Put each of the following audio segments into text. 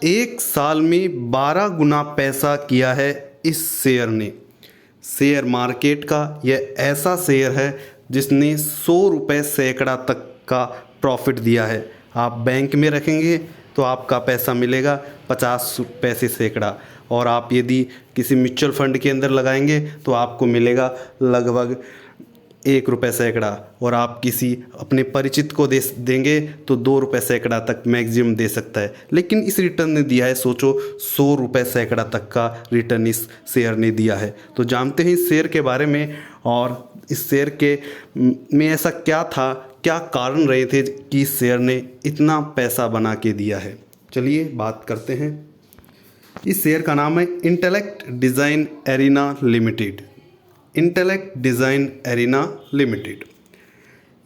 एक साल में 12 गुना पैसा किया है इस शेयर ने। शेयर मार्केट का यह ऐसा शेयर है जिसने 100 रुपये सैकड़ा तक का प्रॉफिट दिया है। आप बैंक में रखेंगे तो आपका पैसा मिलेगा 50 पैसे सैकड़ा, और आप यदि किसी म्यूचुअल फंड के अंदर लगाएंगे तो आपको मिलेगा लगभग 1 रुपये सैकड़ा, और आप किसी अपने परिचित को देंगे तो 2 रुपये सैकड़ा तक मैक्सिमम दे सकता है। लेकिन इस रिटर्न ने दिया है, सोचो 100 रुपये सैकड़ा तक का रिटर्न इस शेयर ने दिया है। तो जानते हैं इस शेयर के बारे में, और इस शेयर के में ऐसा क्या था, क्या कारण रहे थे कि इस शेयर ने इतना पैसा बना के दिया है। चलिए बात करते हैं। इस शेयर का नाम है intellect design arena limited. Intellect design arena limited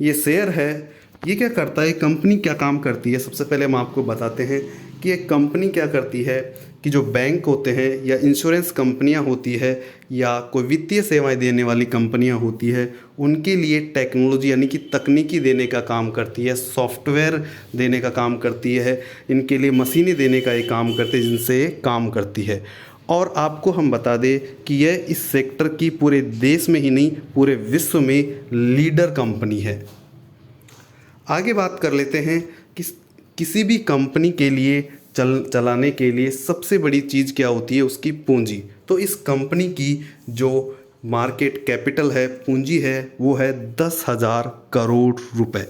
ये शेयर है। ये क्या करता है, कंपनी क्या काम करती है, सबसे पहले हम आपको बताते हैं कि एक कंपनी क्या करती है कि जो बैंक होते हैं या इंश्योरेंस कंपनियां होती है या कोई वित्तीय सेवाएं देने वाली कंपनियां होती है, उनके लिए टेक्नोलॉजी यानी कि तकनीकी देने का काम करती है, सॉफ्टवेयर देने का काम करती है, इनके लिए मशीनें देने का एक काम करती है, जिनसे ये काम करती है। और आपको हम बता दें कि यह इस सेक्टर की पूरे देश में ही नहीं पूरे विश्व में लीडर कंपनी है। आगे बात कर लेते हैं कि किसी भी कंपनी के लिए चलाने के लिए सबसे बड़ी चीज़ क्या होती है, उसकी पूंजी। तो इस कंपनी की जो मार्केट कैपिटल है, पूंजी है, वो है 10,000 करोड़ रुपए,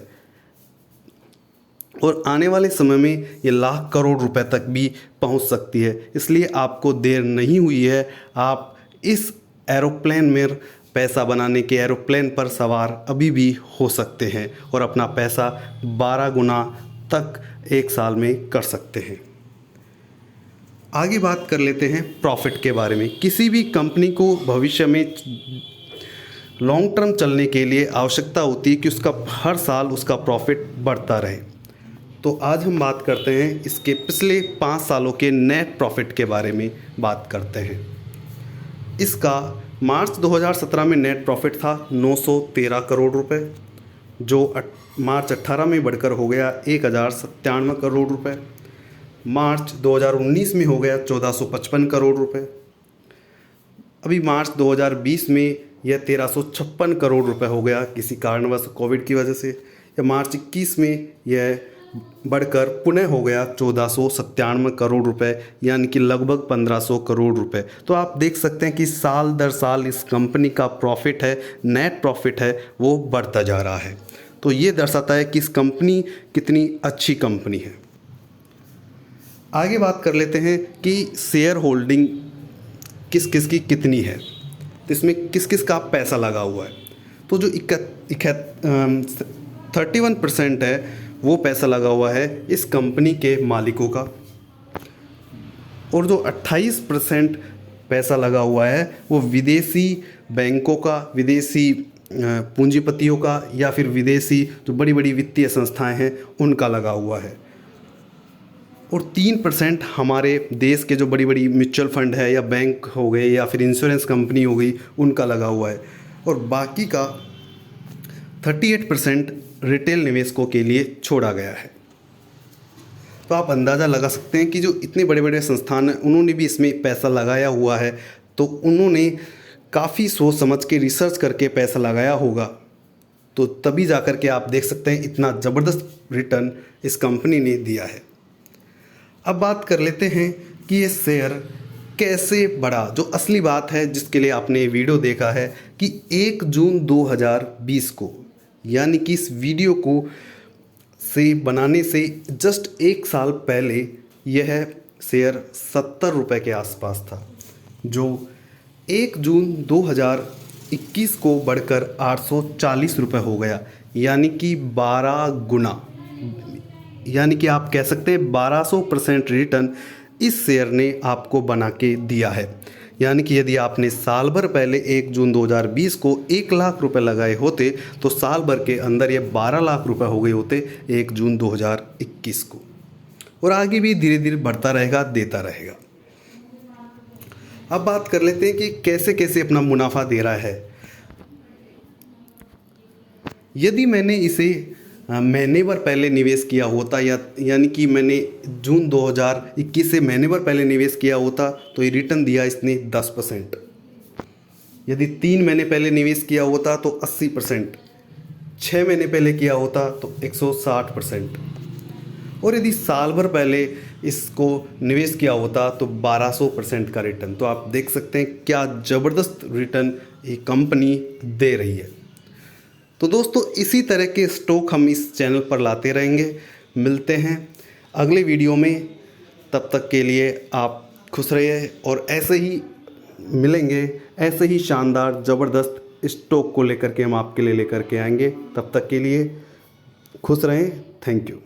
और आने वाले समय में ये लाख करोड़ रुपए तक भी पहुंच सकती है। इसलिए आपको देर नहीं हुई है, आप इस एरोप्लेन में पैसा बनाने के एरोप्लेन पर सवार अभी भी हो सकते हैं और अपना पैसा 12 गुना तक एक साल में कर सकते हैं। आगे बात कर लेते हैं प्रॉफिट के बारे में। किसी भी कंपनी को भविष्य में लॉन्ग टर्म चलने के लिए आवश्यकता होती है कि उसका हर साल उसका प्रॉफिट बढ़ता रहे। तो आज हम बात करते हैं इसके पिछले 5 सालों के नेट प्रॉफिट के बारे में बात करते हैं। इसका मार्च 2017 में नेट प्रॉफिट था 913 करोड़ रुपए, जो मार्च 18 में बढ़कर हो गया 1097 करोड़ रुपए। मार्च 2019 में हो गया 1455 करोड़ रुपए। अभी मार्च 2020 में यह 1356 करोड़ रुपए हो गया किसी कारणवश कोविड की वजह से। या मार्च 21 में यह बढ़कर पुनः हो गया 1497 करोड़ रुपए, यानी कि लगभग 1500 करोड़ रुपए। तो आप देख सकते हैं कि साल दर साल इस कंपनी का प्रॉफिट है, नेट प्रॉफिट है, वो बढ़ता जा रहा है। तो ये दर्शाता है कि इस कंपनी कितनी अच्छी कंपनी है। आगे बात कर लेते हैं कि शेयर होल्डिंग किस किस की कितनी है, तो इसमें किस किस का पैसा लगा हुआ है। तो जो 31% है वो पैसा लगा हुआ है इस कंपनी के मालिकों का, और जो 28% पैसा लगा हुआ है वो विदेशी बैंकों का, विदेशी पूंजीपतियों का, या फिर विदेशी जो बड़ी बड़ी वित्तीय संस्थाएं हैं उनका लगा हुआ है। और 3% हमारे देश के जो बड़ी बड़ी म्यूचुअल फंड है या बैंक हो गए या फिर इंश्योरेंस कंपनी हो गई, उनका लगा हुआ है। और बाकी का 38% रिटेल निवेशकों के लिए छोड़ा गया है। तो आप अंदाज़ा लगा सकते हैं कि जो इतने बड़े बड़े संस्थान हैं उन्होंने भी इसमें पैसा लगाया हुआ है, तो उन्होंने काफ़ी सोच समझ के रिसर्च करके पैसा लगाया होगा, तो तभी जाकर के आप देख सकते हैं इतना ज़बरदस्त रिटर्न इस कंपनी ने दिया है। अब बात कर लेते हैं कि ये शेयर कैसे बढ़ा। जो असली बात है जिसके लिए आपने वीडियो देखा है कि 1 जून 2020 को, यानी कि इस वीडियो को से बनाने से जस्ट 1 साल पहले यह शेयर 70 रुपये के आसपास था, जो 1 जून 2021 को बढ़कर 840 रुपये हो गया, यानी कि 12 गुना, यानी कि आप कह सकते हैं 1200% रिटर्न इस शेयर ने आपको बना के दिया है। यानी कि यदि आपने साल भर पहले 1 जून 2020 को 1 लाख रुपए लगाए होते तो साल भर के अंदर ये 12 लाख रुपए हो गए होते 1 जून 2021 को, और आगे भी धीरे धीरे बढ़ता रहेगा, देता रहेगा। अब बात कर लेते हैं कि कैसे कैसे अपना मुनाफा दे रहा है। यदि मैंने इसे महीने भर पहले निवेश किया होता यानी कि मैंने जून 2021 से महीने भर पहले निवेश किया होता तो ये रिटर्न दिया इसने 10%। यदि 3 महीने पहले निवेश किया होता तो 80%, 6 महीने पहले किया होता तो 160%, और यदि साल भर पहले इसको निवेश किया होता तो 1200% का रिटर्न। तो आप देख सकते हैं क्या ज़बरदस्त रिटर्न ये कंपनी दे रही है। तो दोस्तों इसी तरह के स्टॉक हम इस चैनल पर लाते रहेंगे। मिलते हैं अगले वीडियो में, तब तक के लिए आप खुश रहिए और ऐसे ही मिलेंगे, ऐसे ही शानदार ज़बरदस्त स्टॉक को लेकर के हम आपके लिए लेकर के आएंगे। तब तक के लिए खुश रहें। Thank you.